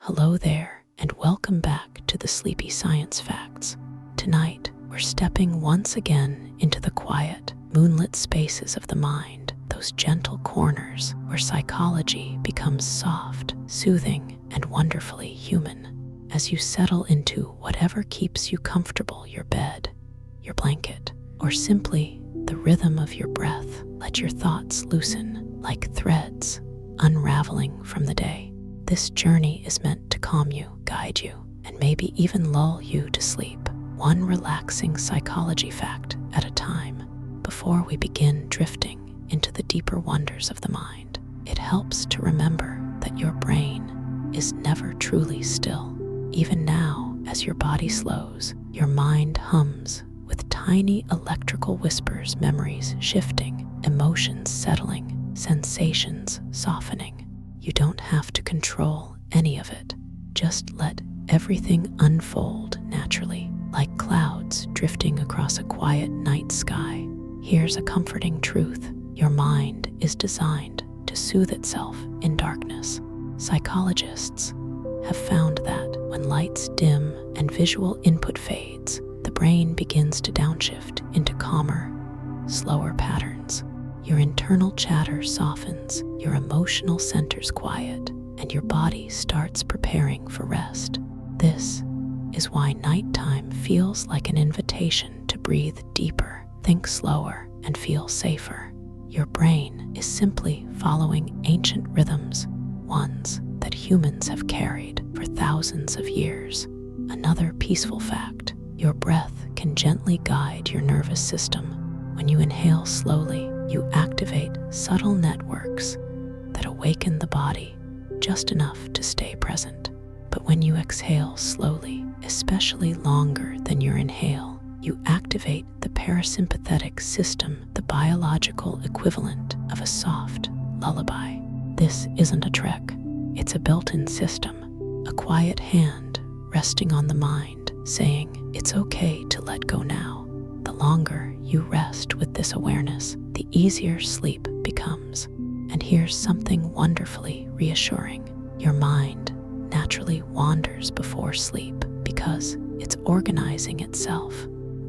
Hello there, and welcome back to the Sleepy Science Facts. Tonight, we're stepping once again into the quiet, moonlit spaces of the mind, those gentle corners where psychology becomes soft, soothing, and wonderfully human. As you settle into whatever keeps you comfortable, your bed, your blanket, or simply the rhythm of your breath, let your thoughts loosen like threads unraveling from the day. This journey is meant to calm you, guide you, and maybe even lull you to sleep, one relaxing psychology fact at a time. Before we begin drifting into the deeper wonders of the mind, it helps to remember that your brain is never truly still. Even now, as your body slows, your mind hums with tiny electrical whispers, memories shifting, emotions settling, sensations softening. You don't have to control any of it. Just let everything unfold naturally, like clouds drifting across a quiet night sky. Here's a comforting truth. Your mind is designed to soothe itself in darkness. Psychologists have found that when lights dim and visual input fades, the brain begins to downshift into calmer, slower patterns. Your internal chatter softens, your emotional centers quiet, and your body starts preparing for rest. This is why nighttime feels like an invitation to breathe deeper, think slower, and feel safer. Your brain is simply following ancient rhythms, ones that humans have carried for thousands of years. Another peaceful fact: your breath can gently guide your nervous system. When you inhale slowly, you activate subtle networks that awaken the body just enough to stay present. But when you exhale slowly, especially longer than your inhale, you activate the parasympathetic system, the biological equivalent of a soft lullaby. This isn't a trick. It's a built-in system, a quiet hand resting on the mind, saying it's okay to let go now. The longer you rest with this awareness, the easier sleep becomes. And here's something wonderfully reassuring. Your mind naturally wanders before sleep because it's organizing itself.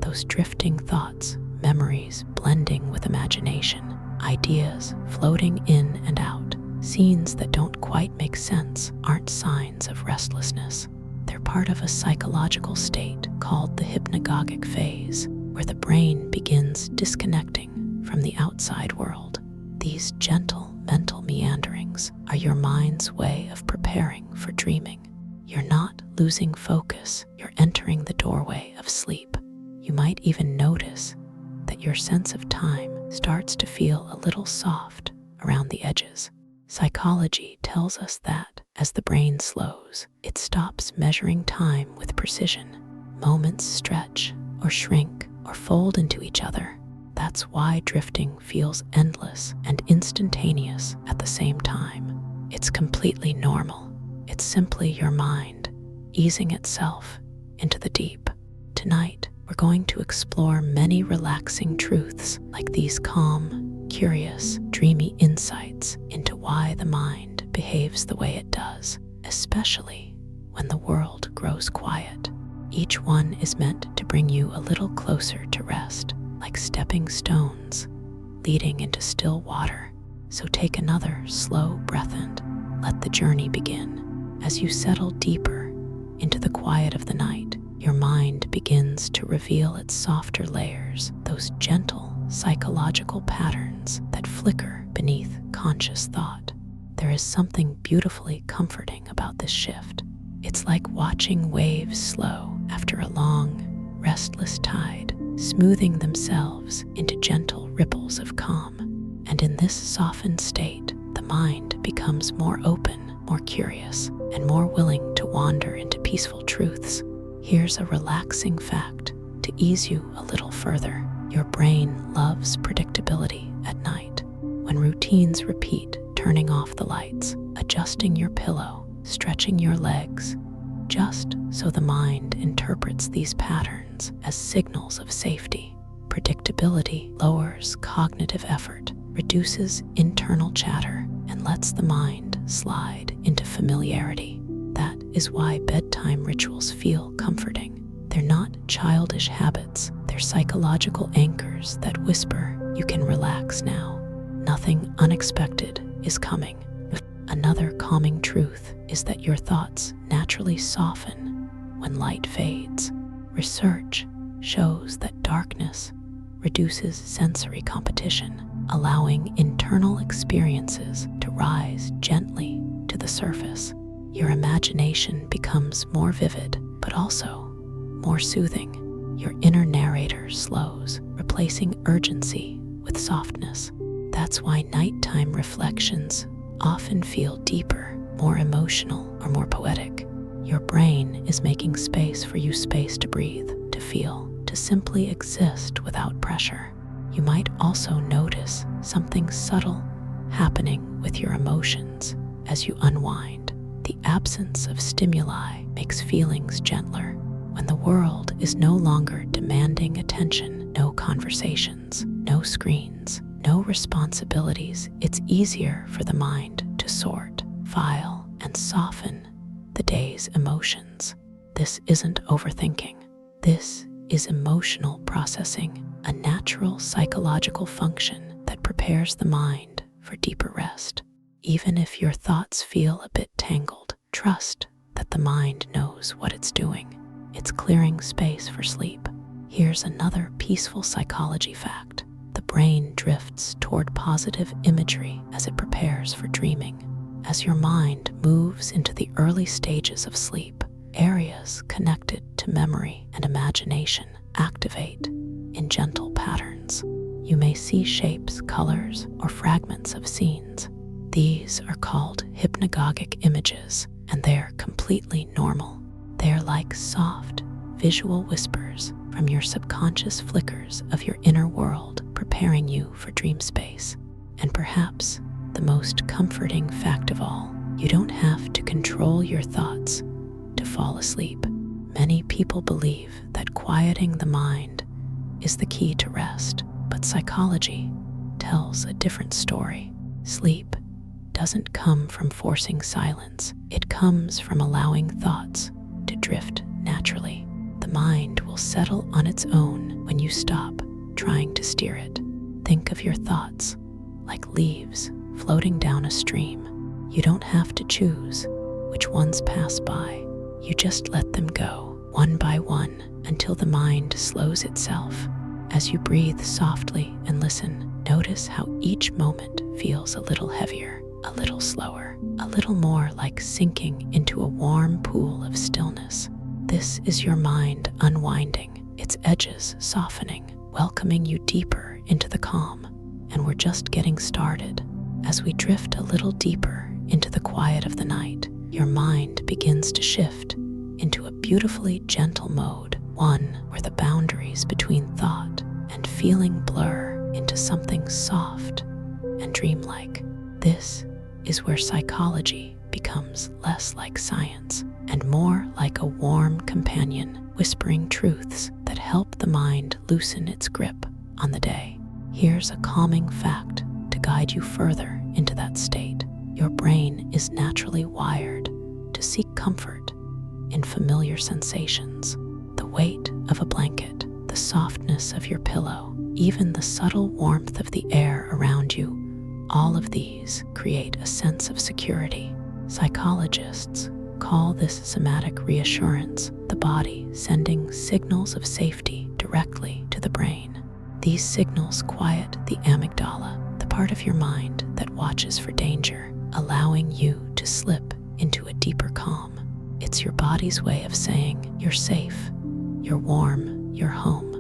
Those drifting thoughts, memories blending with imagination, ideas floating in and out, scenes that don't quite make sense aren't signs of restlessness. They're part of a psychological state called the hypnagogic phase, where the brain begins disconnecting from the outside world. These gentle mental meanderings are your mind's way of preparing for dreaming. You're not losing focus, you're entering the doorway of sleep. You might even notice that your sense of time starts to feel a little soft around the edges. Psychology tells us that as the brain slows, it stops measuring time with precision. Moments stretch or shrink or fold into each other. That's why drifting feels endless and instantaneous at the same time. It's completely normal. It's simply your mind easing itself into the deep. Tonight, we're going to explore many relaxing truths like these calm, curious, dreamy insights into why the mind behaves the way it does, especially when the world grows quiet. Each one is meant to bring you a little closer to rest, like stepping stones leading into still water. So take another slow breath and let the journey begin. As you settle deeper into the quiet of the night, your mind begins to reveal its softer layers, those gentle psychological patterns that flicker beneath conscious thought. There is something beautifully comforting about this shift. It's like watching waves slow after a long, restless tide, smoothing themselves into gentle ripples of calm. And in this softened state, the mind becomes more open, more curious, and more willing to wander into peaceful truths. Here's a relaxing fact to ease you a little further. Your brain loves predictability at night. When routines repeat, turning off the lights, adjusting your pillow, stretching your legs, just so the mind interprets these patterns as signals of safety. Predictability lowers cognitive effort, reduces internal chatter, and lets the mind slide into familiarity. That is why bedtime rituals feel comforting. They're not childish habits, they're psychological anchors that whisper, you can relax now. Nothing unexpected is coming. Another calming truth is that your thoughts naturally soften when light fades. Research shows that darkness reduces sensory competition, allowing internal experiences to rise gently to the surface. Your imagination becomes more vivid, but also more soothing. Your inner narrator slows, replacing urgency with softness. That's why nighttime reflections often feel deeper, more emotional, or more poetic. Your brain is making space for you, space to breathe, to feel, to simply exist without pressure. You might also notice something subtle happening with your emotions as you unwind. The absence of stimuli makes feelings gentler. When the world is no longer demanding attention, no conversations, no screens, no responsibilities, it's easier for the mind to sort, file, and soften the day's emotions. This isn't overthinking. This is emotional processing, a natural psychological function that prepares the mind for deeper rest. Even if your thoughts feel a bit tangled, trust that the mind knows what it's doing. It's clearing space for sleep. Here's another peaceful psychology fact. The brain drifts toward positive imagery as it prepares for dreaming. As your mind moves into the early stages of sleep, areas connected to memory and imagination activate in gentle patterns. You may see shapes, colors, or fragments of scenes. These are called hypnagogic images, and they're completely normal. They're like soft, visual whispers from your subconscious flickers of your inner world, preparing you for dream space. And perhaps the most comforting fact of all, you don't have to control your thoughts to fall asleep. Many people believe that quieting the mind is the key to rest, but psychology tells a different story. Sleep doesn't come from forcing silence. It comes from allowing thoughts to drift naturally. The mind will settle on its own when you stop trying to steer it. Think of your thoughts like leaves floating down a stream. You don't have to choose which ones pass by. You just let them go, one by one, until the mind slows itself. As you breathe softly and listen, notice how each moment feels a little heavier, a little slower, a little more like sinking into a warm pool of stillness. This is your mind unwinding, its edges softening, welcoming you deeper into the calm. And we're just getting started. As we drift a little deeper into the quiet of the night, your mind begins to shift into a beautifully gentle mode, one where the boundaries between thought and feeling blur into something soft and dreamlike. This is where psychology becomes less like science and more like a warm companion, whispering truths that help the mind loosen its grip on the day. Here's a calming fact to guide you further into that state. Your brain is naturally wired to seek comfort in familiar sensations. The weight of a blanket, the softness of your pillow, even the subtle warmth of the air around you, all of these create a sense of security. Psychologists call this somatic reassurance, the body sending signals of safety directly to the brain. These signals quiet the amygdala, the part of your mind that watches for danger, allowing you to slip into a deeper calm. It's your body's way of saying, you're safe, you're warm, you're home.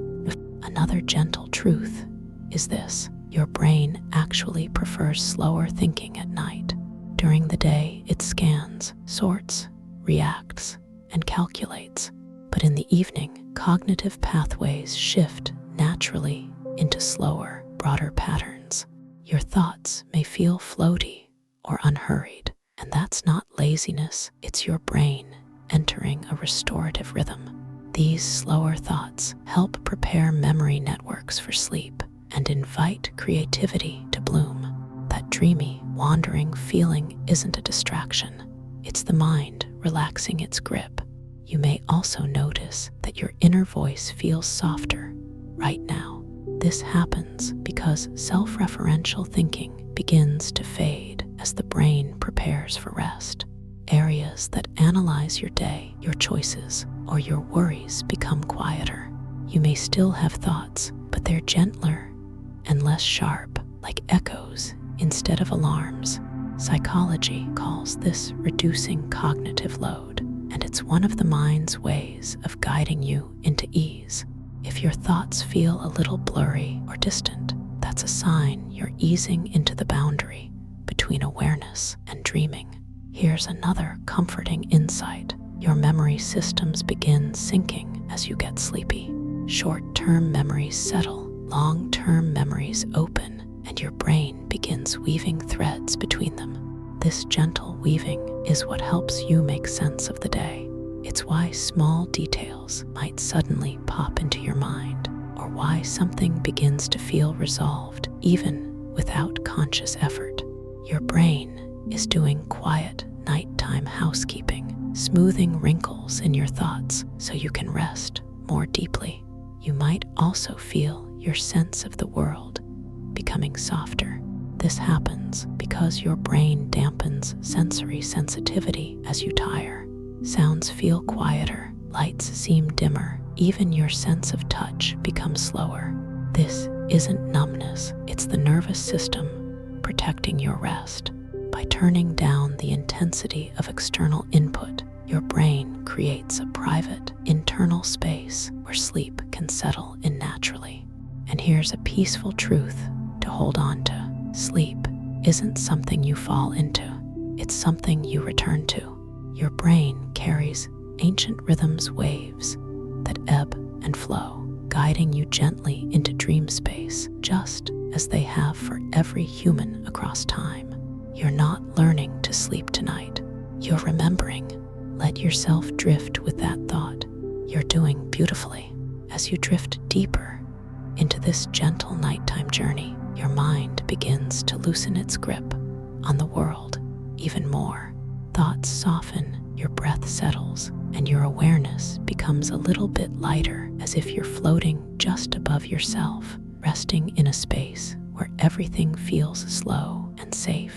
Another gentle truth is this: your brain actually prefers slower thinking at night. During the day, it scans, sorts, reacts, and calculates. But in the evening, cognitive pathways shift naturally into slower, broader patterns. Your thoughts may feel floaty or unhurried, and that's not laziness, it's your brain entering a restorative rhythm. These slower thoughts help prepare memory networks for sleep and invite creativity to bloom. That dreamy, wandering feeling isn't a distraction. It's the mind relaxing its grip. You may also notice that your inner voice feels softer right now. This happens because self-referential thinking begins to fade as the brain prepares for rest. Areas that analyze your day, your choices, or your worries become quieter. You may still have thoughts, but they're gentler and less sharp, like echoes instead of alarms. Psychology calls this reducing cognitive load, and it's one of the mind's ways of guiding you into ease. If your thoughts feel a little blurry or distant, that's a sign you're easing into the boundary between awareness and dreaming. Here's another comforting insight. Your memory systems begin syncing as you get sleepy. Short-term memories settle, long-term memories open, and your brain begins weaving threads between them. This gentle weaving is what helps you make sense of the day. It's why small details might suddenly pop into your mind, or why something begins to feel resolved even without conscious effort. Your brain is doing quiet nighttime housekeeping, smoothing wrinkles in your thoughts so you can rest more deeply. You might also feel your sense of the world becoming softer. This happens because your brain dampens sensory sensitivity as you tire. Sounds feel quieter, lights seem dimmer, even your sense of touch becomes slower. This isn't numbness, it's the nervous system protecting your rest. By turning down the intensity of external input, your brain creates a private, internal space where sleep can settle in naturally. And here's a peaceful truth to hold on to. Sleep isn't something you fall into, it's something you return to. Your brain carries ancient rhythms, waves that ebb and flow, guiding you gently into dream space, just as they have for every human across time. You're not learning to sleep tonight, you're remembering. Let yourself drift with that thought. You're doing beautifully. As you drift deeper into this gentle nighttime journey, your mind begins to loosen its grip on the world even more. Thoughts soften, your breath settles, and your awareness becomes a little bit lighter, as if you're floating just above yourself, resting in a space where everything feels slow and safe.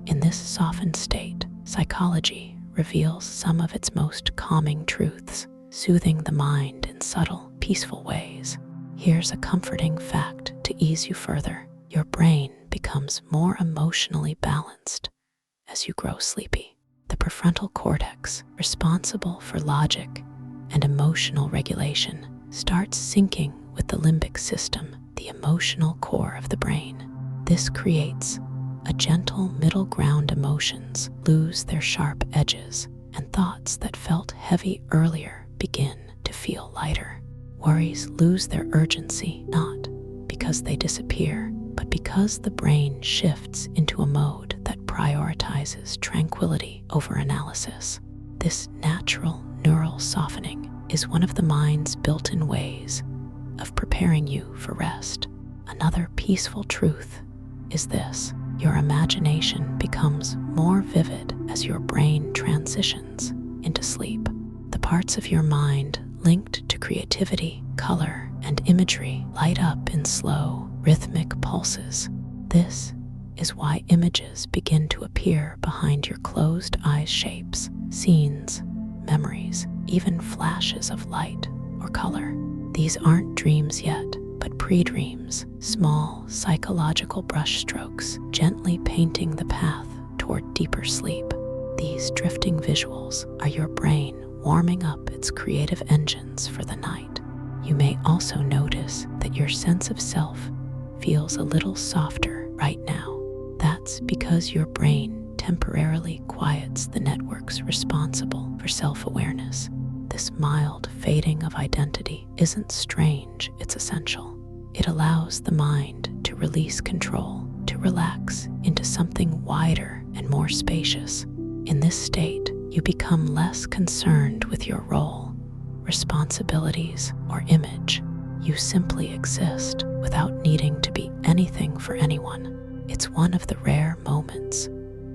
In this softened state, psychology reveals some of its most calming truths, soothing the mind in subtle, peaceful ways. Here's a comforting fact to ease you further. Your brain becomes more emotionally balanced as you grow sleepy. The prefrontal cortex, responsible for logic and emotional regulation, starts syncing with the limbic system, the emotional core of the brain. This creates a gentle middle ground. Emotions lose their sharp edges, and thoughts that felt heavy earlier begin to feel lighter. Worries lose their urgency, not because they disappear, but because the brain shifts into a mode that prioritizes tranquility over analysis. This natural neural softening is one of the mind's built-in ways of preparing you for rest. Another peaceful truth is this: your imagination becomes more vivid as your brain transitions into sleep. The parts of your mind linked to creativity, color, and imagery light up in slow, rhythmic pulses. This is why images begin to appear behind your closed eyes: shapes, scenes, memories, even flashes of light or color. These aren't dreams yet, but pre-dreams, small psychological brushstrokes gently painting the path toward deeper sleep. These drifting visuals are your brain warming up its creative engines for the night. You may also notice that your sense of self feels a little softer right now. That's because your brain temporarily quiets the networks responsible for self-awareness. This mild fading of identity isn't strange, it's essential. It allows the mind to release control, to relax into something wider and more spacious. In this state, you become less concerned with your role, responsibilities, or image. You simply exist without needing to be anything for anyone. It's one of the rare moments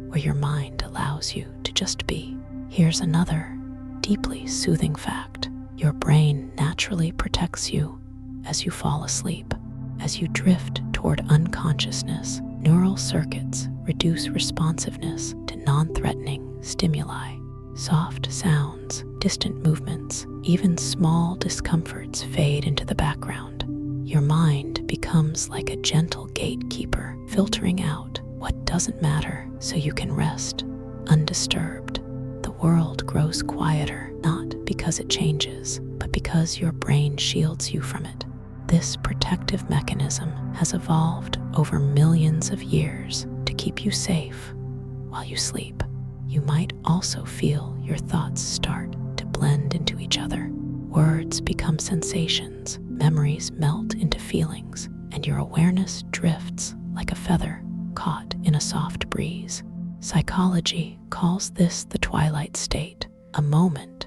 where your mind allows you to just be. Here's another deeply soothing fact. Your brain naturally protects you as you fall asleep. As you drift toward unconsciousness, neural circuits reduce responsiveness to non-threatening stimuli. Soft sounds, distant movements, even small discomforts fade into the background. Your mind becomes like a gentle gatekeeper, filtering out what doesn't matter so you can rest undisturbed. The world grows quieter, not because it changes, but because your brain shields you from it. This protective mechanism has evolved over millions of years to keep you safe while you sleep. You might also feel your thoughts start to blend into each other. Words become sensations, memories melt into feelings, and your awareness drifts like a feather caught in a soft breeze. Psychology calls this the twilight state, a moment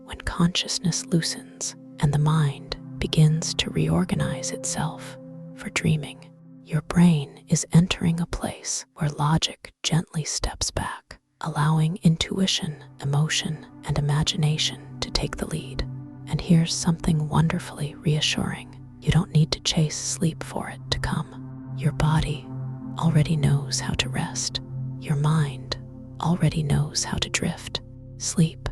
when consciousness loosens and the mind begins to reorganize itself for dreaming. Your brain is entering a place where logic gently steps back, allowing intuition, emotion, and imagination to take the lead. And here's something wonderfully reassuring. You don't need to chase sleep for it to come. Your body already knows how to rest. Your mind already knows how to drift. Sleep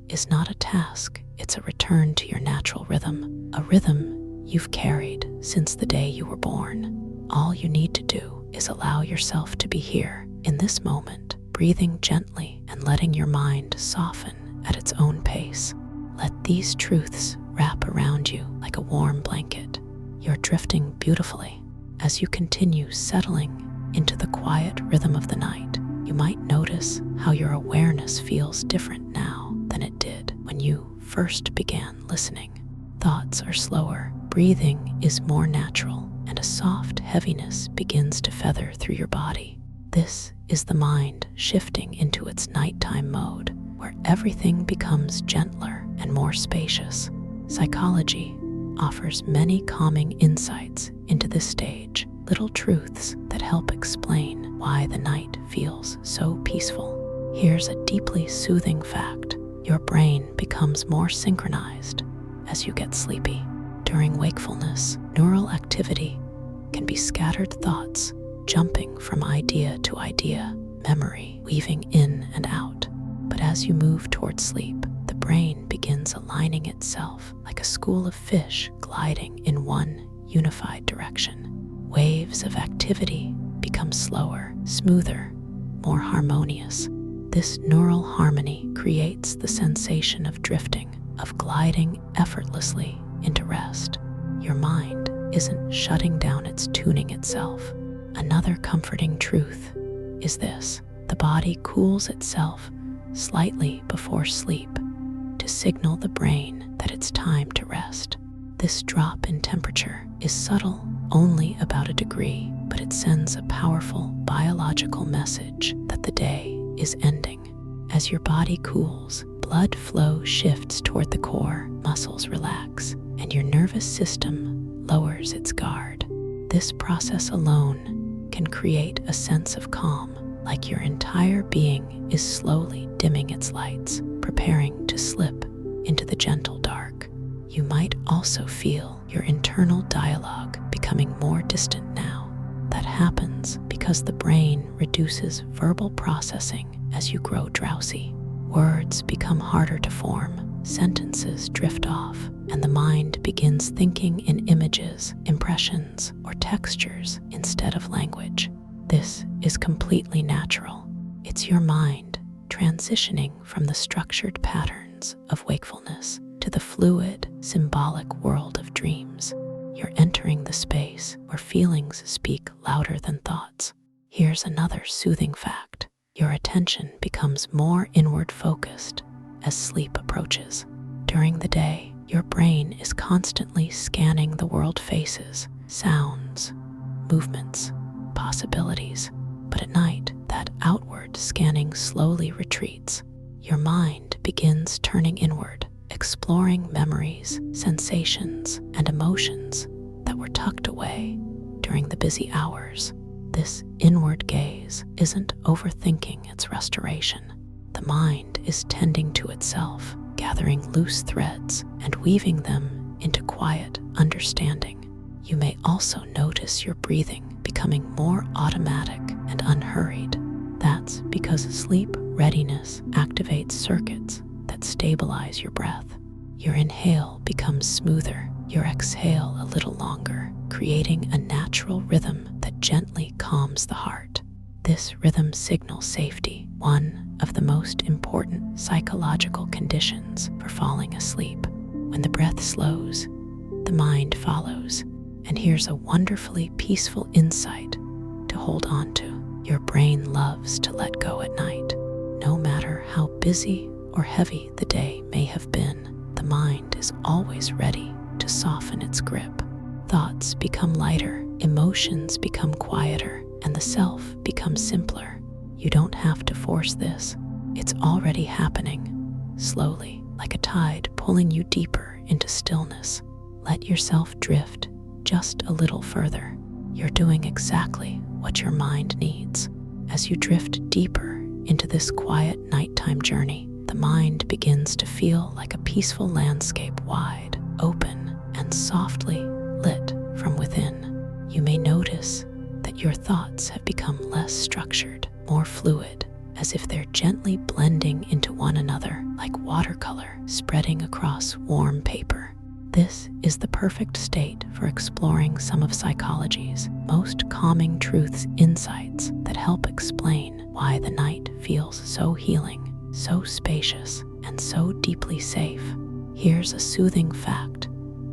is not a task, it's a return to your natural rhythm, a rhythm you've carried since the day you were born. All you need to do is allow yourself to be here, in this moment, breathing gently and letting your mind soften at its own pace. Let these truths wrap around you like a warm blanket. You're drifting beautifully. As you continue settling into the quiet rhythm of the night, you might notice how your awareness feels different now than it did when you first began listening. Thoughts are slower, breathing is more natural, and a soft heaviness begins to feather through your body. This is the mind shifting into its nighttime mode, where everything becomes gentler and more spacious. Psychology offers many calming insights into this stage, little truths that help explain why the night feels so peaceful. Here's a deeply soothing fact. Your brain becomes more synchronized as you get sleepy. During wakefulness, neural activity can be scattered thoughts, jumping from idea to idea, memory weaving in and out. But as you move toward sleep, the brain begins aligning itself like a school of fish gliding in one unified direction. Waves of activity become slower, smoother, more harmonious. This neural harmony creates the sensation of drifting, of gliding effortlessly into rest. Your mind isn't shutting down, it's tuning itself. Another comforting truth is this: the body cools itself slightly before sleep to signal the brain that it's time to rest. This drop in temperature is subtle, only about a degree, but it sends a powerful biological message that the day is ending. As your body cools, blood flow shifts toward the core, muscles relax, and your nervous system lowers its guard. This process alone can create a sense of calm, like your entire being is slowly dimming its lights, preparing to slip into the gentle dark. You might also feel your internal dialogue becoming more distant now. That happens because the brain reduces verbal processing as you grow drowsy. Words become harder to form, sentences drift off, and the mind begins thinking in images, impressions, or textures instead of language. This is completely natural. It's your mind transitioning from the structured patterns of wakefulness to the fluid, symbolic world of dreams. You're entering the space where feelings speak louder than thoughts. Here's another soothing fact. Your attention becomes more inward focused as sleep approaches. During the day, your brain is constantly scanning the world, faces, sounds, movements, possibilities. But at night, that outward scanning slowly retreats. Your mind begins turning inward, exploring memories, sensations, and emotions that were tucked away during the busy hours. This inward gaze isn't overthinking, it's restoration. the mind is tending to itself, gathering loose threads and weaving them into quiet understanding. You may also notice your breathing becoming more automatic and unhurried. That's because sleep readiness activates circuits that stabilize your breath. Your inhale becomes smoother, your exhale a little longer, creating a natural rhythm that gently calms the heart. This rhythm signals safety, one of the most important psychological conditions for falling asleep. When the breath slows, the mind follows. And here's a wonderfully peaceful insight to hold on to. Your brain loves to let go at night. No matter how busy or heavy the day may have been, the mind is always ready to soften its grip. Thoughts become lighter, emotions become quieter, and the self becomes simpler. You don't have to force this. It's already happening, slowly, like a tide pulling you deeper into stillness. Let yourself drift just a little further. You're doing exactly what your mind needs. As you drift deeper into this quiet nighttime journey, the mind begins to feel like a peaceful landscape, wide, open, and softly lit from within. You may notice that your thoughts have become less structured, more fluid, as if they're gently blending into one another like watercolor spreading across warm paper. This is the perfect state for exploring some of psychology's most calming truths, insights that help explain why the night feels so healing, so spacious, and so deeply safe. Here's a soothing fact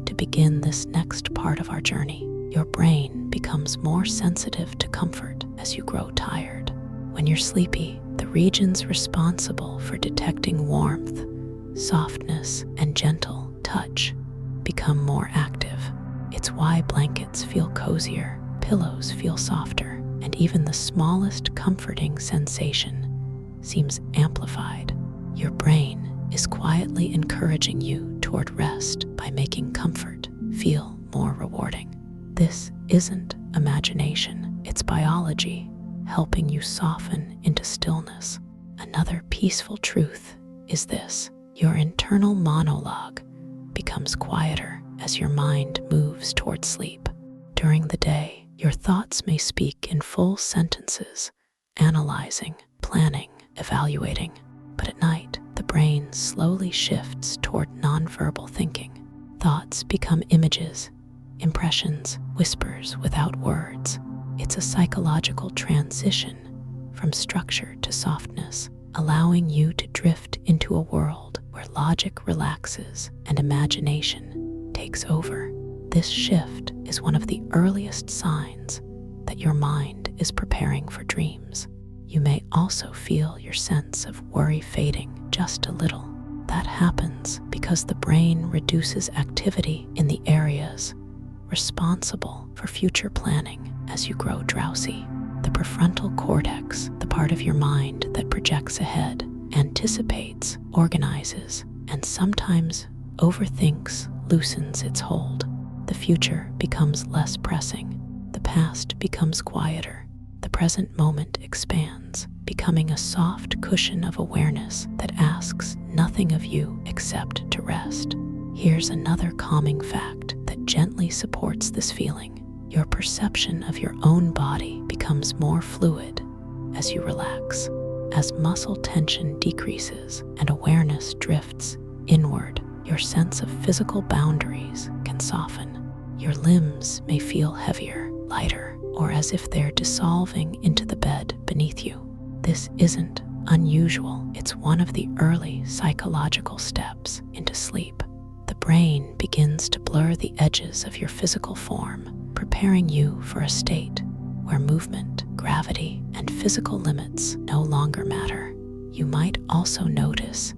to begin this next part of our journey. Your brain becomes more sensitive to comfort as you grow tired. When you're sleepy, the regions responsible for detecting warmth, softness, and gentle touch become more active. It's why blankets feel cozier, pillows feel softer, and even the smallest comforting sensation seems amplified. Your brain is quietly encouraging you toward rest by making comfort feel more rewarding. This isn't imagination, it's biology, helping you soften into stillness. Another peaceful truth is this: your internal monologue becomes quieter as your mind moves toward sleep. During the day, your thoughts may speak in full sentences, analyzing, planning, evaluating. But at night, the brain slowly shifts toward nonverbal thinking. Thoughts become images, impressions, whispers without words. It's a psychological transition from structure to softness, allowing you to drift into a world where logic relaxes and imagination takes over. This shift is one of the earliest signs that your mind is preparing for dreams. You may also feel your sense of worry fading just a little. That happens because the brain reduces activity in the areas responsible for future planning as you grow drowsy. The prefrontal cortex, the part of your mind that projects ahead, anticipates, organizes, and sometimes overthinks, loosens its hold. The future becomes less pressing. The past becomes quieter. The present moment expands, becoming a soft cushion of awareness that asks nothing of you except to rest. Here's another calming fact that gently supports this feeling. Your perception of your own body becomes more fluid as you relax. As muscle tension decreases and awareness drifts inward, your sense of physical boundaries can soften. Your limbs may feel heavier, lighter, or as if they're dissolving into the bed beneath you. This isn't unusual. It's one of the early psychological steps into sleep. The brain begins to blur the edges of your physical form, preparing you for a state where movement, gravity, and physical limits no longer matter. You might also notice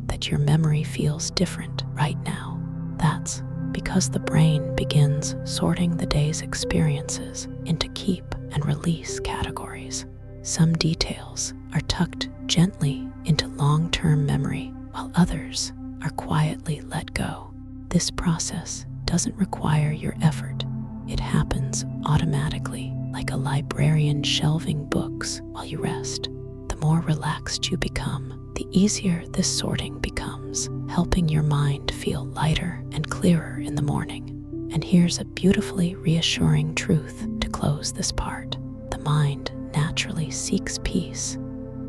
that your memory feels different right now. That's because the brain begins sorting the day's experiences into keep and release categories. Some details are tucked gently into long-term memory, while others are quietly let go. This process doesn't require your effort. It happens automatically, like a librarian shelving books while you rest. The more relaxed you become, the easier this sorting becomes, helping your mind feel lighter and clearer in the morning. And here's a beautifully reassuring truth to close this part. The mind naturally seeks peace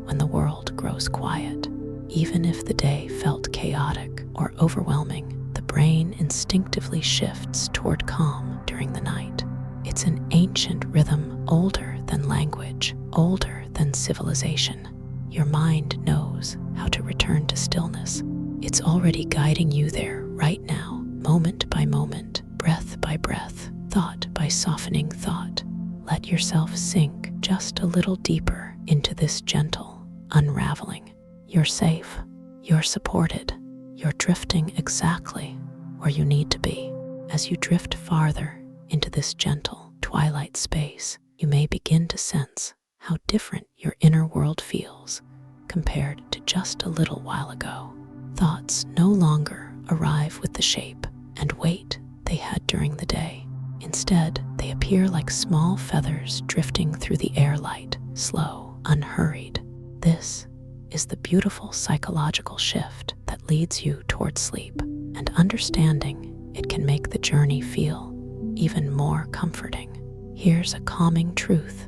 when the world grows quiet. Even if the day felt chaotic or overwhelming, the brain instinctively shifts toward calm during the night. It's an ancient rhythm, older than language, older than civilization. Your mind knows how to return to stillness. It's already guiding you there right now, moment by moment, breath by breath, thought by softening thought. Let yourself sink just a little deeper into this gentle unraveling. You're safe, you're supported, you're drifting exactly where you need to be. As you drift farther into this gentle twilight space, you may begin to sense how different your inner world feels compared to just a little while ago. Thoughts no longer arrive with the shape and weight they had during the day. Instead, they appear like small feathers drifting through the air light, slow, unhurried. This is the beautiful psychological shift that leads you toward sleep, and understanding it can make the journey feel even more comforting. Here's a calming truth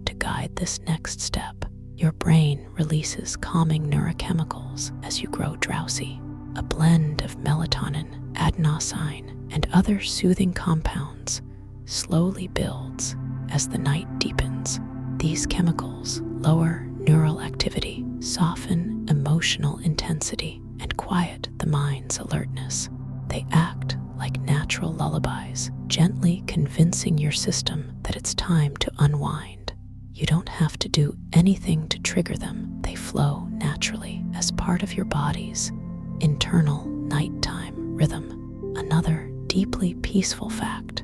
to guide this next step. Your brain releases calming neurochemicals as you grow drowsy. A blend of melatonin, adenosine, and other soothing compounds slowly builds as the night deepens. These chemicals lower neural activity, soften emotional intensity, and quiet the mind's alertness. They act like natural lullabies, gently convincing your system that it's time to unwind. You don't have to do anything to trigger them. They flow naturally as part of your body's internal nighttime rhythm. Another deeply peaceful fact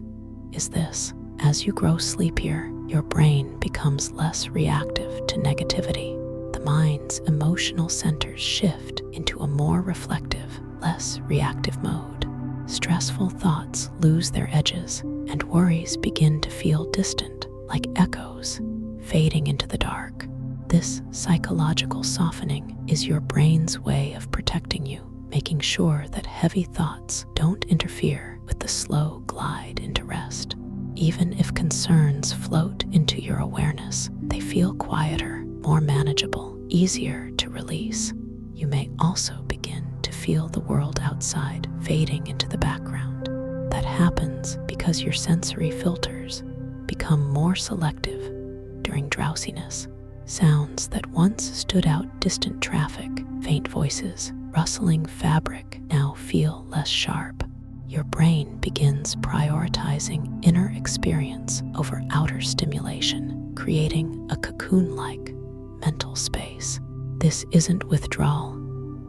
is this: as you grow sleepier, your brain becomes less reactive to negativity. The mind's emotional centers shift into a more reflective, less reactive mode. Stressful thoughts lose their edges, and worries begin to feel distant, like echoes fading into the dark. This psychological softening is your brain's way of protecting you, making sure that heavy thoughts don't interfere with the slow glide into rest. Even if concerns float into your awareness, they feel quieter, more manageable, easier to release. You may also begin to feel the world outside fading into the background. That happens because your sensory filters become more selective during drowsiness. Sounds that once stood out: distant traffic, faint voices, rustling fabric, now feel less sharp. Your brain begins prioritizing inner experience over outer stimulation, creating a cocoon-like mental space. This isn't withdrawal,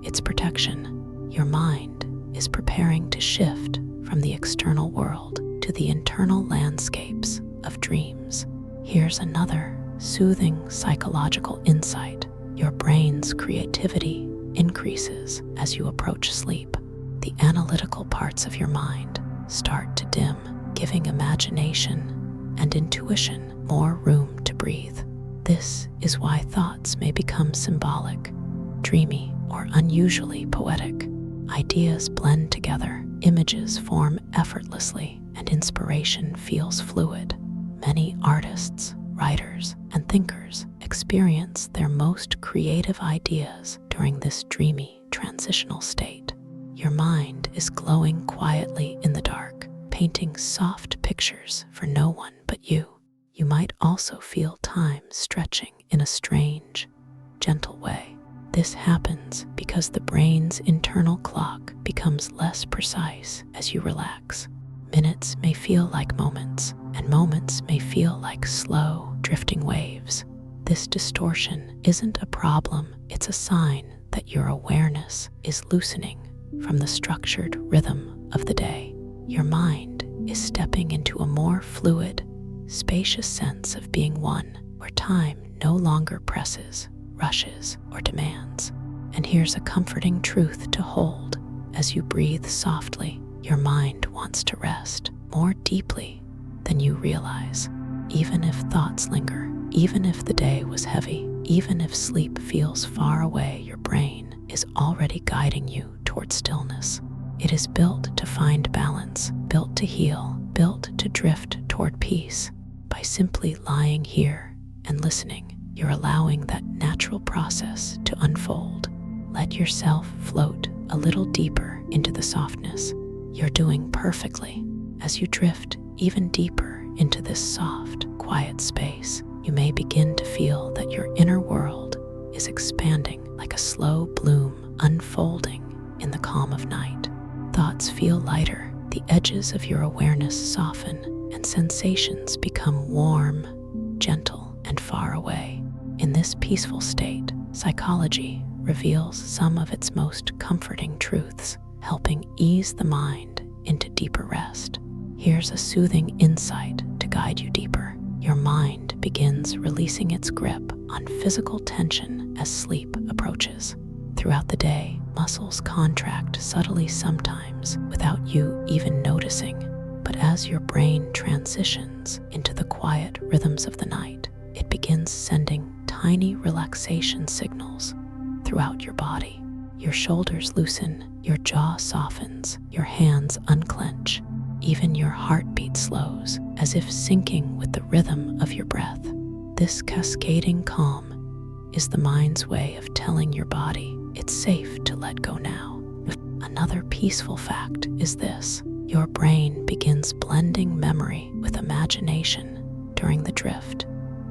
it's protection. Your mind is preparing to shift from the external world to the internal landscapes of dreams. Here's another soothing psychological insight. Your brain's creativity increases as you approach sleep. The analytical parts of your mind start to dim, giving imagination and intuition more room to breathe. This is why thoughts may become symbolic, dreamy, or unusually poetic. Ideas blend together, images form effortlessly, and inspiration feels fluid. Many artists, writers, and thinkers experience their most creative ideas during this dreamy transitional state. Your mind is glowing quietly in the dark, painting soft pictures for no one but you. You might also feel time stretching in a strange, gentle way. This happens because the brain's internal clock becomes less precise as you relax. Minutes may feel like moments, and moments may feel like slow, drifting waves. This distortion isn't a problem, it's a sign that your awareness is loosening from the structured rhythm of the day. Your mind is stepping into a more fluid, spacious sense of being one, where time no longer presses, rushes, or demands. And here's a comforting truth to hold as you breathe softly. Your mind wants to rest more deeply than you realize. Even if thoughts linger, even if the day was heavy, even if sleep feels far away, your brain is already guiding you toward stillness. It is built to find balance, built to heal, built to drift toward peace. By simply lying here and listening, you're allowing that natural process to unfold. Let yourself float a little deeper into the softness. You're doing perfectly. As you drift even deeper into this soft, quiet space, you may begin to feel that your inner world is expanding like a slow bloom unfolding in the calm of night. Thoughts feel lighter, the edges of your awareness soften, and sensations become warm, gentle, and far away. In this peaceful state, psychology reveals some of its most comforting truths, helping ease the mind into deeper rest. Here's a soothing insight to guide you deeper. Your mind begins releasing its grip on physical tension as sleep approaches. Throughout the day, muscles contract subtly sometimes without you even noticing. But as your brain transitions into the quiet rhythms of the night, it begins sending tiny relaxation signals throughout your body. Your shoulders loosen, your jaw softens, your hands unclench. Even your heartbeat slows, as if syncing with the rhythm of your breath. This cascading calm is the mind's way of telling your body it's safe to let go now. Another peaceful fact is this: your brain begins blending memory with imagination during the drift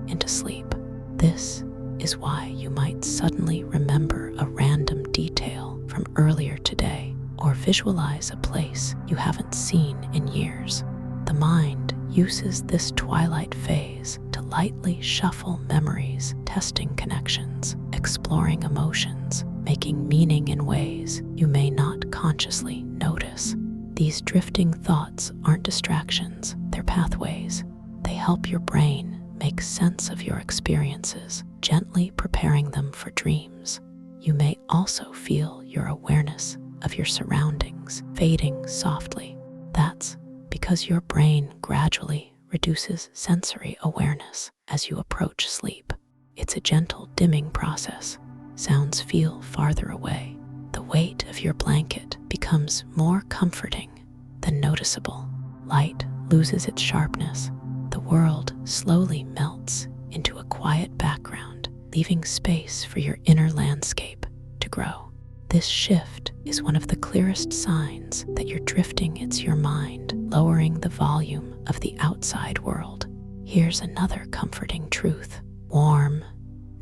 into sleep. This is why you might suddenly remember a random detail from earlier today, or visualize a place you haven't seen in years. The mind uses this twilight phase to lightly shuffle memories, testing connections, exploring emotions, making meaning in ways you may not consciously notice. These drifting thoughts aren't distractions, they're pathways. They help your brain make sense of your experiences, gently preparing them for dreams. You may also feel your awareness of your surroundings fading softly. That's because your brain gradually reduces sensory awareness as you approach sleep. It's a gentle dimming process. Sounds feel farther away. The weight of your blanket becomes more comforting than noticeable. Light loses its sharpness. The world slowly melts into a quiet background, leaving space for your inner landscape to grow. This shift is one of the clearest signs that you're drifting into your mind, lowering the volume of the outside world. Here's another comforting truth. Warm,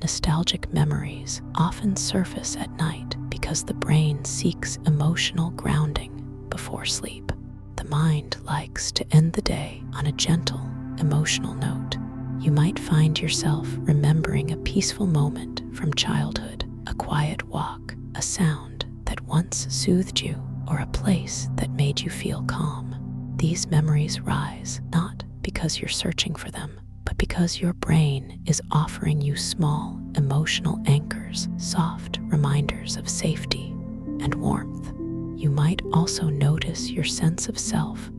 nostalgic memories often surface at night because the brain seeks emotional grounding before sleep. The mind likes to end the day on a gentle, emotional note. You might find yourself remembering a peaceful moment from childhood, a quiet walk, a sound that once soothed you, or a place that made you feel calm. These memories rise not because you're searching for them, but because your brain is offering you small emotional anchors, soft reminders of safety and warmth. You might also notice your sense of self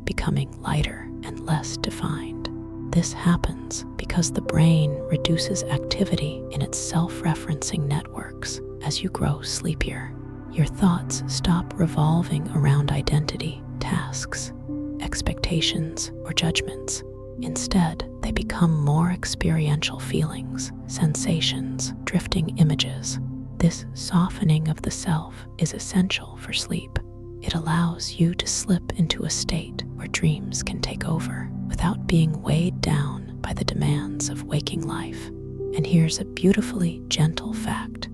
becoming lighter and less defined. This happens because the brain reduces activity in its self-referencing networks. As you grow sleepier, your thoughts stop revolving around identity, tasks, expectations, or judgments. Instead, they become more experiential feelings, sensations, drifting images. This softening of the self is essential for sleep. It allows you to slip into a state where dreams can take over without being weighed down by the demands of waking life. And here's a beautifully gentle fact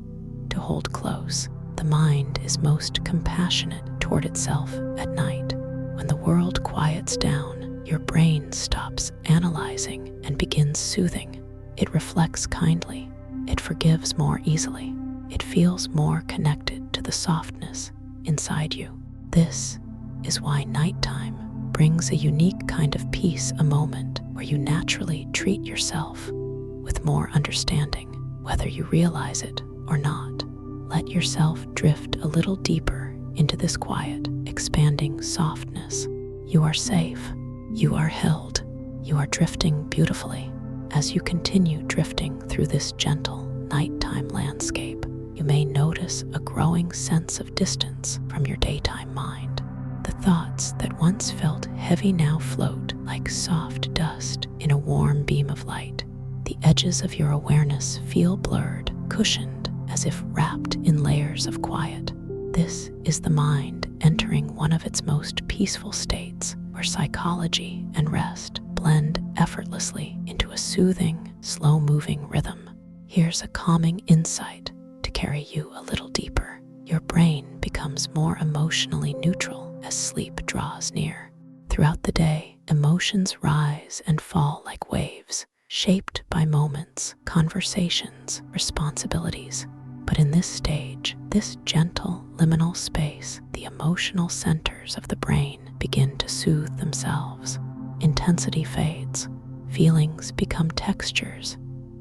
to hold close. The mind is most compassionate toward itself at night. When the world quiets down, your brain stops analyzing and begins soothing. It reflects kindly. It forgives more easily. It feels more connected to the softness inside you. This is why nighttime brings a unique kind of peace, a moment where you naturally treat yourself with more understanding, whether you realize it or not. Let yourself drift a little deeper into this quiet, expanding softness. You are safe. You are held. You are drifting beautifully. As you continue drifting through this gentle nighttime landscape, you may notice a growing sense of distance from your daytime mind. The thoughts that once felt heavy now float like soft dust in a warm beam of light. The edges of your awareness feel blurred, cushioned, as if wrapped in layers of quiet. This is the mind entering one of its most peaceful states, where psychology and rest blend effortlessly into a soothing, slow-moving rhythm. Here's a calming insight to carry you a little deeper. Your brain becomes more emotionally neutral as sleep draws near. Throughout the day, emotions rise and fall like waves, shaped by moments, conversations, responsibilities. But in this stage, this gentle, liminal space, the emotional centers of the brain begin to soothe themselves. Intensity fades. Feelings become textures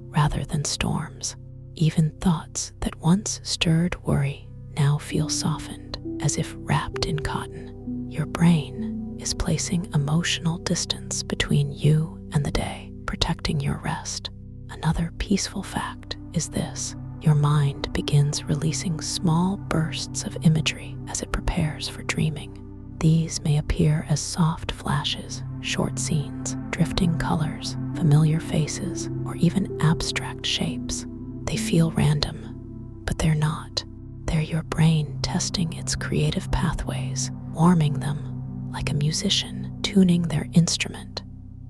rather than storms. Even thoughts that once stirred worry now feel softened, as if wrapped in cotton. Your brain is placing emotional distance between you and the day, protecting your rest. Another peaceful fact is this: your mind begins releasing small bursts of imagery as it prepares for dreaming. These may appear as soft flashes, short scenes, drifting colors, familiar faces, or even abstract shapes. They feel random, but they're not. They're your brain testing its creative pathways, warming them like a musician tuning their instrument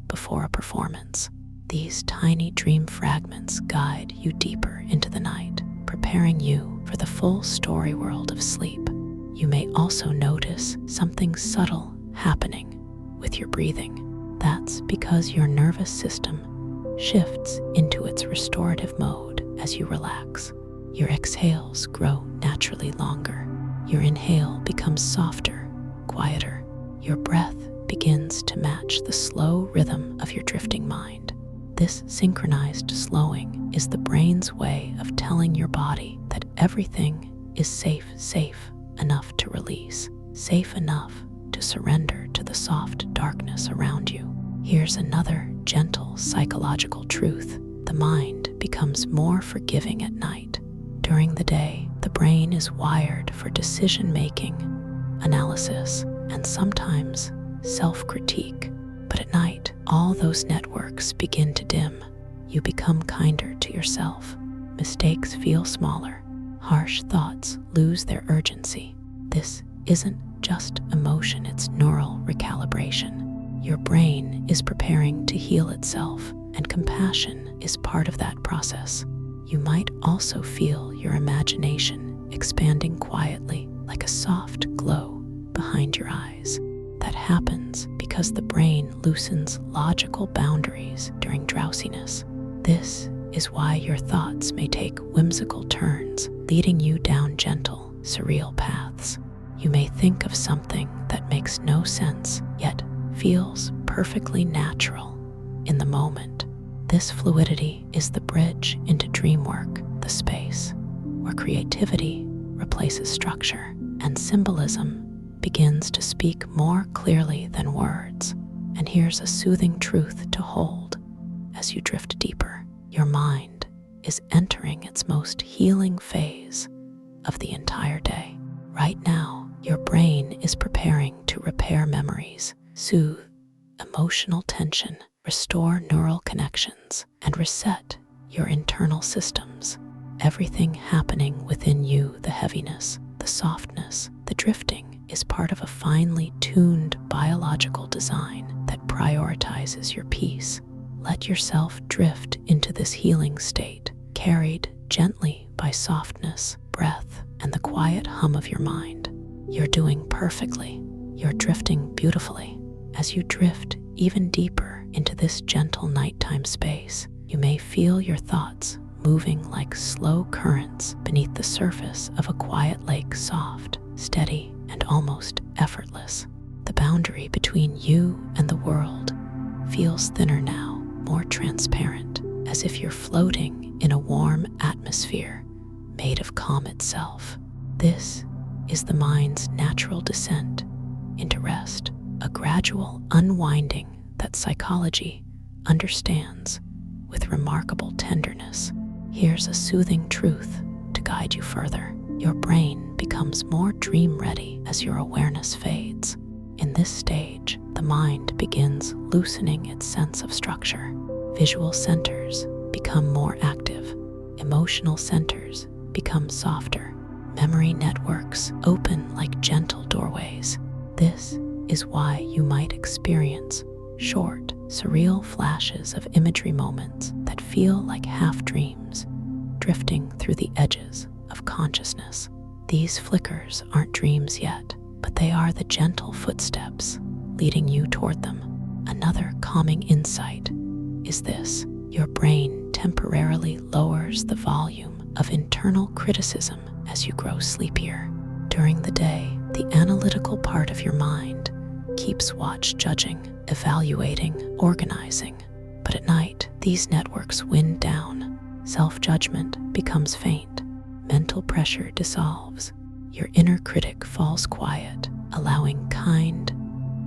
before a performance. These tiny dream fragments guide you deeper into the night, preparing you for the full story world of sleep. You may also notice something subtle happening with your breathing. That's because your nervous system shifts into its restorative mode as you relax. Your exhales grow naturally longer. Your inhale becomes softer, quieter. Your breath begins to match the slow rhythm of your drifting mind. This synchronized slowing is the brain's way of telling your body that everything is safe enough to release, safe enough to surrender to the soft darkness around you. Here's another gentle psychological truth: the mind becomes more forgiving at night. During the day, the brain is wired for decision-making, analysis, and sometimes self-critique. But at night, all those networks begin to dim. You become kinder to yourself. Mistakes feel smaller. Harsh thoughts lose their urgency. This isn't just emotion, it's neural recalibration. Your brain is preparing to heal itself, and compassion is part of that process. You might also feel your imagination expanding quietly, like a soft glow behind your eyes. That happens because the brain loosens logical boundaries during drowsiness. This is why your thoughts may take whimsical turns, leading you down gentle, surreal paths. You may think of something that makes no sense, yet feels perfectly natural in the moment. This fluidity is the bridge into dream work, the space where creativity replaces structure and symbolism begins to speak more clearly than words. And here's a soothing truth to hold as you drift deeper. Your mind is entering its most healing phase of the entire day. Right now, your brain is preparing to repair memories, soothe emotional tension, restore neural connections, and reset your internal systems. Everything happening within you, the heaviness, the softness, the drifting, is part of a finely tuned biological design that prioritizes your peace. Let yourself drift into this healing state, carried gently by softness, breath, and the quiet hum of your mind. You're doing perfectly. You're drifting beautifully. As you drift even deeper into this gentle nighttime space, you may feel your thoughts moving like slow currents beneath the surface of a quiet lake, soft, steady, and almost effortless. The boundary between you and the world feels thinner now, more transparent, as if you're floating in a warm atmosphere made of calm itself. This is the mind's natural descent into rest, a gradual unwinding that psychology understands with remarkable tenderness. Here's a soothing truth to to guide you further. Your brain becomes more dream-ready as your awareness fades. In this stage, the mind begins loosening its sense of structure. Visual centers become more active. Emotional centers become softer. Memory networks open like gentle doorways. This is why you might experience short, surreal flashes of imagery moments that feel like half-dreams, drifting through the edges of consciousness. These flickers aren't dreams yet, but they are the gentle footsteps leading you toward them. Another calming insight is this: your brain temporarily lowers the volume of internal criticism as you grow sleepier. During the day, the analytical part of your mind keeps watch, judging, evaluating, organizing. But at night, these networks wind down. Self-judgment becomes faint. Mental pressure dissolves. Your inner critic falls quiet, allowing kind,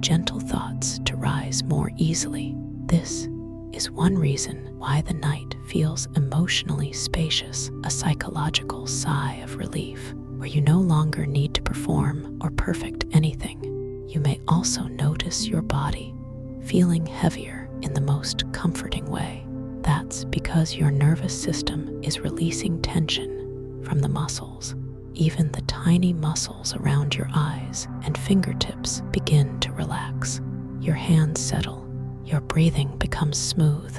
gentle thoughts to rise more easily. This is one reason why the night feels emotionally spacious, a psychological sigh of relief, where you no longer need to perform or perfect anything. You may also notice your body feeling heavier in the most comforting way. That's because your nervous system is releasing tension from the muscles. Even the tiny muscles around your eyes and fingertips begin to relax. Your hands settle. Your breathing becomes smooth,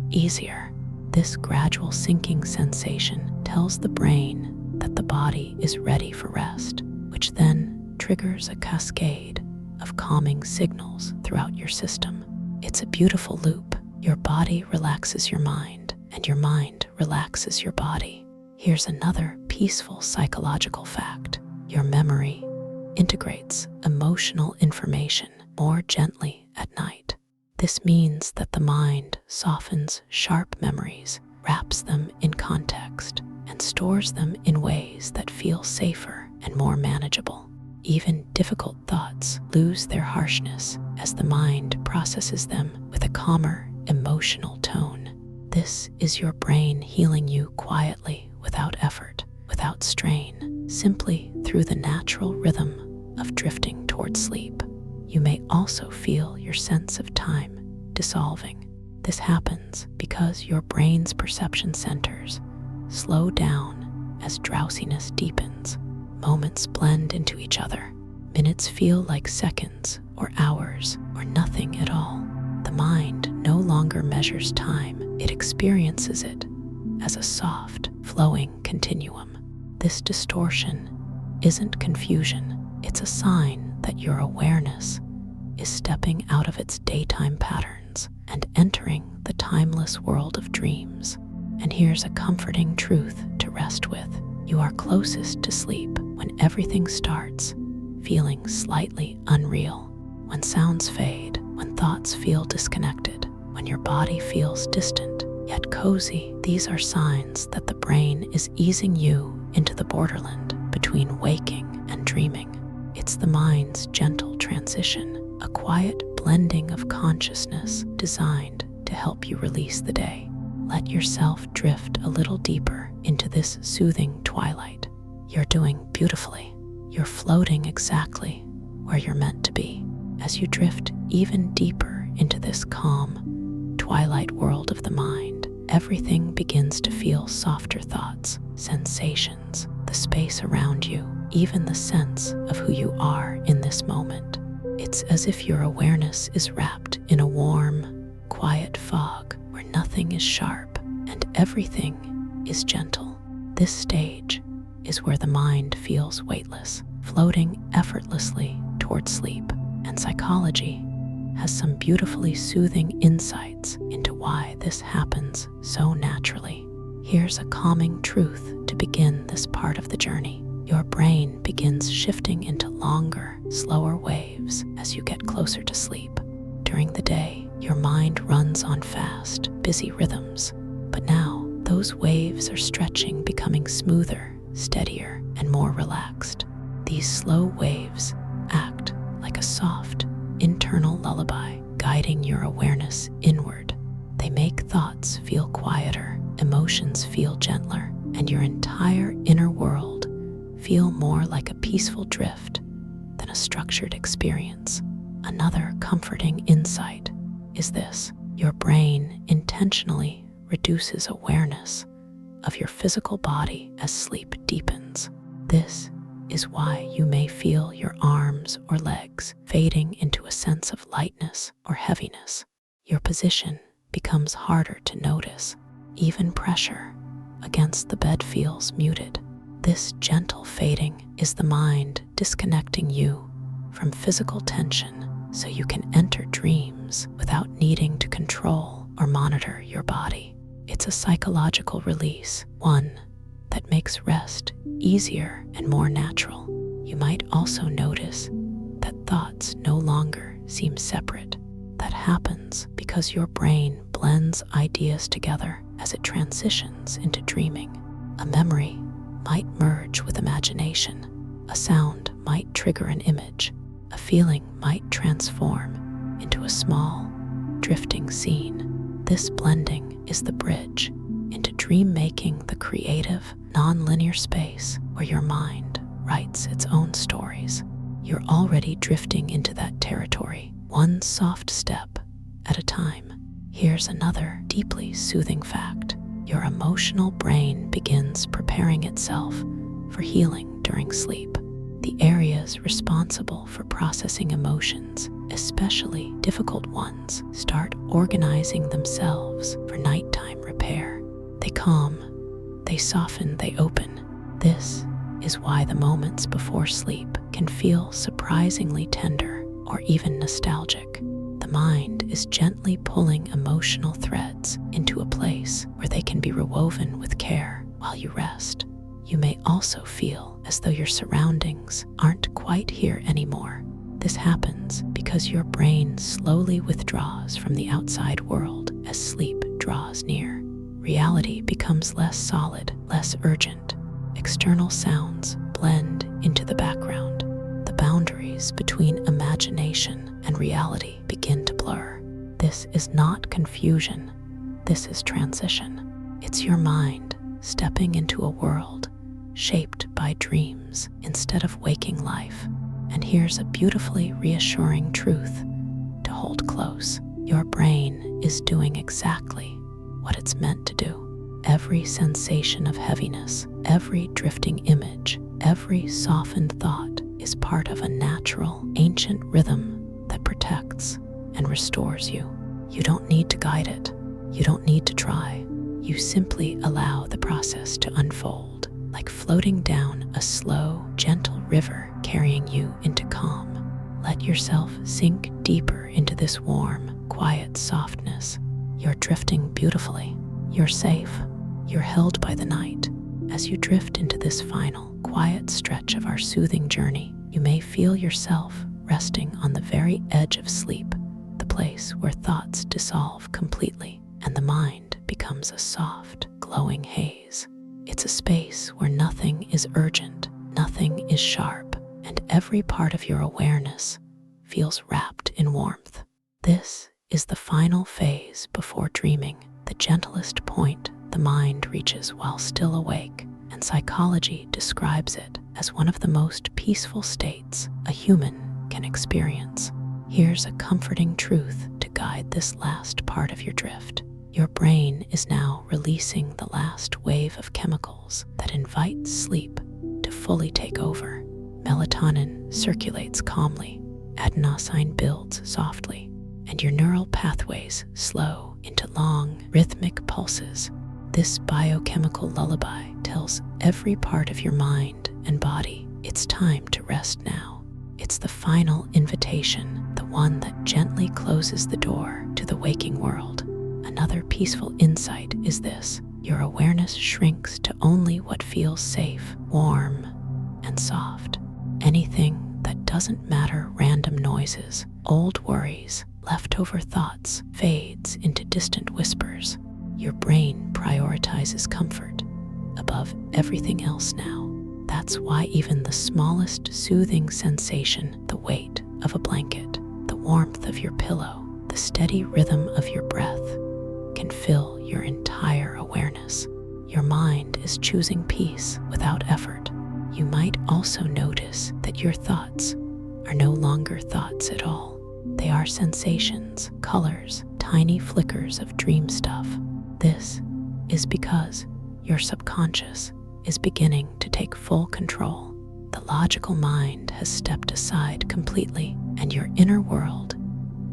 easier. This gradual sinking sensation tells the brain that the body is ready for rest, which then triggers a cascade of calming signals throughout your system. It's a beautiful loop. Your body relaxes your mind, and your mind relaxes your body. Here's another peaceful psychological fact. Your memory integrates emotional information more gently at night. This means that the mind softens sharp memories, wraps them in context, and stores them in ways that feel safer and more manageable. Even difficult thoughts lose their harshness as the mind processes them with a calmer, emotional tone. This is your brain healing you quietly, without effort, without strain, simply through the natural rhythm of drifting toward sleep. You may also feel your sense of time dissolving. This happens because your brain's perception centers slow down as drowsiness deepens. Moments blend into each other. Minutes feel like seconds or hours or nothing at all. The mind no longer measures time. It experiences it as a soft, flowing continuum. This distortion isn't confusion. It's a sign that your awareness is stepping out of its daytime patterns and entering the timeless world of dreams. And here's a comforting truth to rest with. You are closest to sleep when everything starts feeling slightly unreal, when sounds fade, when thoughts feel disconnected, when your body feels distant yet cozy. These are signs that the brain is easing you into the borderland between waking and dreaming. It's the mind's gentle transition, a quiet blending of consciousness designed to help you release the day. Let yourself drift a little deeper into this soothing twilight. You're doing beautifully. You're floating exactly where you're meant to be. As you drift even deeper into this calm, twilight world of the mind, everything begins to feel softer thoughts, sensations, the space around you, even the sense of who you are in this moment. It's as if your awareness is wrapped in a warm, quiet fog where nothing is sharp and everything is gentle. This stage is where the mind feels weightless, floating effortlessly toward sleep. And psychology has some beautifully soothing insights into why this happens so naturally. Here's a calming truth to begin this part of the journey. Your brain begins shifting into longer, slower waves as you get closer to sleep. During the day, your mind runs on fast, busy rhythms. But now, those waves are stretching, becoming smoother, steadier, and more relaxed. These slow waves act like a soft, internal lullaby, guiding your awareness inward. They make thoughts feel quieter, emotions feel gentler, and your entire inner feel more like a peaceful drift than a structured experience. Another comforting insight is this: your brain intentionally reduces awareness of your physical body as sleep deepens. This is why you may feel your arms or legs fading into a sense of lightness or heaviness. Your position becomes harder to notice. Even pressure against the bed feels muted. This gentle fading is the mind disconnecting you from physical tension so you can enter dreams without needing to control or monitor your body. It's a psychological release, one that makes rest easier and more natural. You might also notice that thoughts no longer seem separate. That happens because your brain blends ideas together as it transitions into dreaming. A memory might merge with imagination. A sound might trigger an image. A feeling might transform into a small, drifting scene. This blending is the bridge into dream-making, the creative, non-linear space where your mind writes its own stories. You're already drifting into that territory, one soft step at a time. Here's another deeply soothing fact. Your emotional brain begins preparing itself for healing during sleep. The areas responsible for processing emotions, especially difficult ones, start organizing themselves for nighttime repair. They calm, they soften, they open. This is why the moments before sleep can feel surprisingly tender or even nostalgic. The mind is gently pulling emotional threads into a place where they can be rewoven with care while you rest. You may also feel as though your surroundings aren't quite here anymore. This happens because your brain slowly withdraws from the outside world as sleep draws near. Reality becomes less solid, less urgent. External sounds blend into the background. The boundaries between imagination and reality begin to blur. This is not confusion. This is transition. It's your mind stepping into a world shaped by dreams instead of waking life. And here's a beautifully reassuring truth to hold close. Your brain is doing exactly what it's meant to do. Every sensation of heaviness, every drifting image, every softened thought is part of a natural, ancient rhythm that protects and restores you. You don't need to guide it. You don't need to try. You simply allow the process to unfold, like floating down a slow, gentle river carrying you into calm. Let yourself sink deeper into this warm, quiet softness. You're drifting beautifully. You're safe. You're held by the night. As you drift into this final, quiet stretch of our soothing journey, you may feel yourself resting on the very edge of sleep, the place where thoughts dissolve completely and the mind becomes a soft, glowing haze. It's a space where nothing is urgent, nothing is sharp, and every part of your awareness feels wrapped in warmth. This is the final phase before dreaming, the gentlest point the mind reaches while still awake, and psychology describes it as one of the most peaceful states a human can experience. Here's a comforting truth to guide this last part of your drift. Your brain is now releasing the last wave of chemicals that invite sleep to fully take over. Melatonin circulates calmly, adenosine builds softly, and your neural pathways slow into long, rhythmic pulses. This biochemical lullaby tells every part of your mind and body it's time to rest now. It's the final invitation, the one that gently closes the door to the waking world. Another peaceful insight is this: your awareness shrinks to only what feels safe, warm, and soft. Anything that doesn't matter, random noises, old worries, leftover thoughts, fades into distant whispers. Your brain prioritizes comfort above everything else now. That's why even the smallest soothing sensation, the weight of a blanket, the warmth of your pillow, the steady rhythm of your breath, can fill your entire awareness. Your mind is choosing peace without effort. You might also notice that your thoughts are no longer thoughts at all. They are sensations, colors, tiny flickers of dream stuff. This is because your subconscious is beginning to take full control. The logical mind has stepped aside completely, and your inner world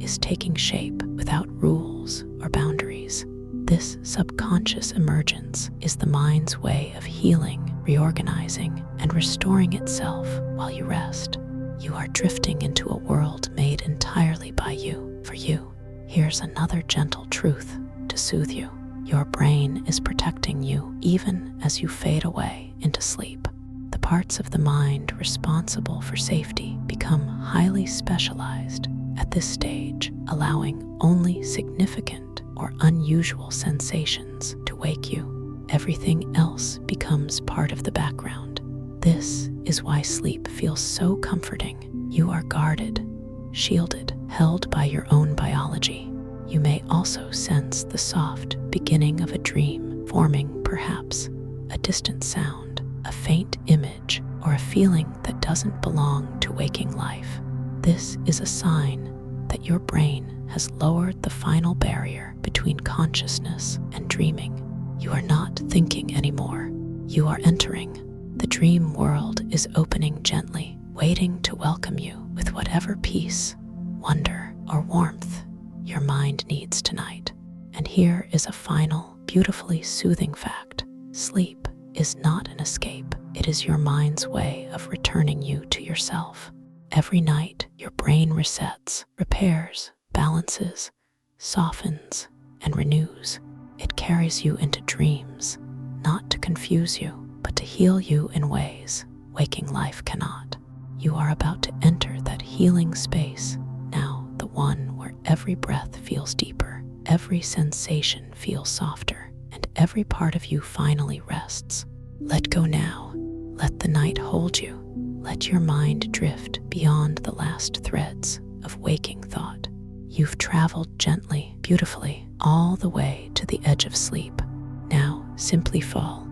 is taking shape without rules or boundaries. This subconscious emergence is the mind's way of healing, reorganizing, and restoring itself while you rest. You are drifting into a world made entirely by you, for you. Here's another gentle truth to soothe you. Your brain is protecting you even as you fade away into sleep. The parts of the mind responsible for safety become highly specialized at this stage, allowing only significant or unusual sensations to wake you. Everything else becomes part of the background. This is why sleep feels so comforting. You are guarded, shielded, held by your own biology. You may also sense the soft beginning of a dream forming, perhaps a distant sound, a faint image, or a feeling that doesn't belong to waking life. This is a sign that your brain has lowered the final barrier between consciousness and dreaming. You are not thinking anymore. You are entering. The dream world is opening gently, waiting to welcome you with whatever peace, wonder, or warmth your mind needs tonight. And here is a final, beautifully soothing fact. Sleep is not an escape. It is your mind's way of returning you to yourself. Every night, your brain resets, repairs, balances, softens, and renews. It carries you into dreams, not to confuse you, but to heal you in ways waking life cannot. You are about to enter that healing space, now the one where every breath feels deeper, every sensation feels softer, and every part of you finally rests. Let go now. Let the night hold you. Let your mind drift beyond the last threads of waking thought. You've traveled gently, beautifully, all the way to the edge of sleep. Now simply fall